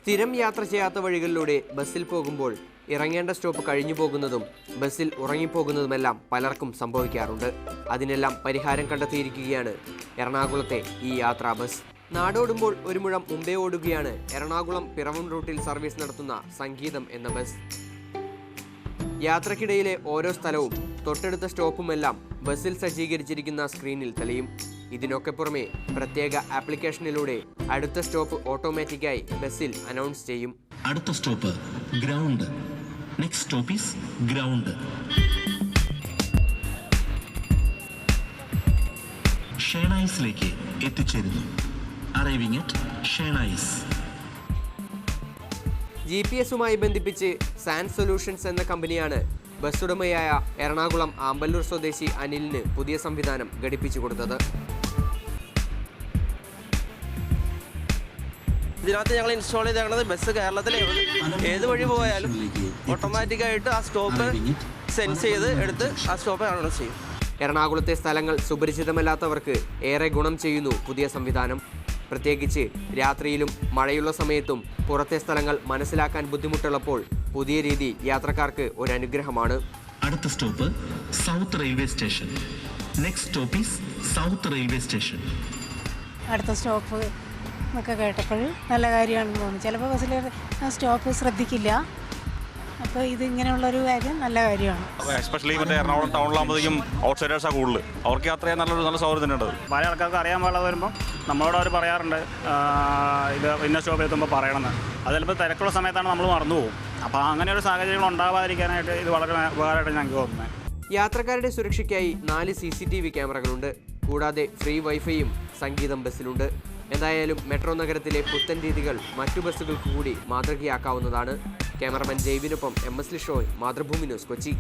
സ്ഥിരം യാത്ര ചെയ്യാത്ത വഴികളിലൂടെ ബസ്സിൽ പോകുമ്പോൾ ഇറങ്ങേണ്ട സ്റ്റോപ്പ് കഴിഞ്ഞു പോകുന്നതും ബസ്സിൽ ഉറങ്ങിപ്പോകുന്നതുമെല്ലാം പലർക്കും സംഭവിക്കാറുണ്ട്. അതിനെല്ലാം പരിഹാരം കണ്ടെത്തിയിരിക്കുകയാണ് എറണാകുളത്തെ ഈ യാത്രാ ബസ്. നാടോടുമ്പോൾ ഒരു മുഴം മുമ്പേ ഓടുകയാണ് എറണാകുളം പിറവം റൂട്ടിൽ സർവീസ് നടത്തുന്ന സംഗീതം എന്ന ബസ്. യാത്രക്കിടയിലെ ഓരോ സ്ഥലവും തൊട്ടടുത്ത സ്റ്റോപ്പുമെല്ലാം ബസ്സിൽ സജ്ജീകരിച്ചിരിക്കുന്ന സ്ക്രീനിൽ തെളിയും. ഇതിനൊക്കെ പുറമെ പ്രത്യേക ആപ്ലിക്കേഷനിലൂടെ അടുത്ത സ്റ്റോപ്പ് ഓട്ടോമാറ്റിക്കായി ബസ്സിൽ അനൗൺസ് ചെയ്യും. അടുത്ത stop ground. Next stop is ground. ഷേണൈസിലേക്ക് എത്തിച്ചേരുന്നു. Arriving at Shenoys. GPS-ഉമായി ബന്ധിപ്പിച്ച് സാൻഡ് സൊല്യൂഷൻസ് എന്ന കമ്പനിയാണ് ബസ് ഉടമയായ എറണാകുളം ആമ്പല്ലൂർ സ്വദേശി അനിലിന് പുതിയ സംവിധാനം ഘടിപ്പിച്ചു കൊടുത്തത്. ഇതിനകത്ത് ഞങ്ങൾ ഇൻസ്റ്റാൾ ചെയ്തേക്കുന്നത് ബസ് കേരളത്തിലെ ഏത് വഴി പോയാലും ഓട്ടോമാറ്റിക്കായിട്ട് ആ സ്റ്റോപ്പ് സെൻസ് ചെയ്ത് എടുത്ത് ആ സ്റ്റോപ്പ് അനൗൺസ് ചെയ്യും. എറണാകുളത്തെ സ്ഥലങ്ങൾ സുപരിചിതമല്ലാത്തവർക്ക് ഏറെ ഗുണം ചെയ്യുന്നു പുതിയ സംവിധാനം. പ്രത്യേകിച്ച് രാത്രിയിലും മഴയുള്ള സമയത്തും പുറത്തെ സ്ഥലങ്ങൾ മനസ്സിലാക്കാൻ ബുദ്ധിമുട്ടുള്ളപ്പോൾ പുതിയ രീതി യാത്രക്കാർക്ക് ഒരു അനുഗ്രഹമാണ്. അടുത്ത stop south railway station. Next stop is south railway station. അടുത്ത സ്റ്റോപ്പ് എന്നൊക്കെ കേട്ടപ്പോൾ നല്ല കാര്യമാണെന്ന് തോന്നി. ചിലപ്പോൾ ബസ്സിൽ സ്റ്റോപ്പ് ശ്രദ്ധിക്കില്ല. അപ്പോൾ ഇത് ഇങ്ങനെയുള്ളൊരു കാര്യം നല്ല കാര്യമാണ്. എസ്പെഷ്യലി മറ്റേ എറണാകുളം ടൗണിലാകുമ്പോഴത്തേക്കും ഔട്ട് സൈഡേഴ്സാണ് കൂടുതൽ. അവർക്ക് യാത്ര ചെയ്യാൻ നല്ല സൗകര്യം തന്നെയുണ്ട്. പല ആൾക്കാർക്ക് അറിയാൻ പാടില്ല വരുമ്പോൾ നമ്മളോട് അവർ പറയാറുണ്ട് ഇത് ഇന്ന സ്റ്റോപ്പ് എത്തുമ്പോൾ പറയണമെന്ന്. അത് ചിലപ്പോൾ തിരക്കുള്ള സമയത്താണ് നമ്മൾ മറന്നു പോകും. അപ്പോൾ അങ്ങനെ ഒരു സാഹചര്യങ്ങൾ ഉണ്ടാവാതിരിക്കാനായിട്ട് ഇത് വളരെ ഉപകാരമായിട്ട് ഞങ്ങൾക്ക് തോന്നുന്നത്. യാത്രക്കാരുടെ സുരക്ഷയ്ക്കായി 4 CCTV ക്യാമറകളുണ്ട്. കൂടാതെ ഫ്രീ വൈഫൈയും സംഗീതം ബസ്സിലുണ്ട്. എന്തായാലും മെട്രോ നഗരത്തിലെ പുത്തൻ രീതികൾ മറ്റു ബസ്സുകൾക്ക് കൂടി മാതൃകയാക്കാവുന്നതാണ്. ക്യാമറമാൻ ജെയ്വിനൊപ്പം MS ലിഷോയ്, മാതൃഭൂമി ന്യൂസ്, കൊച്ചി.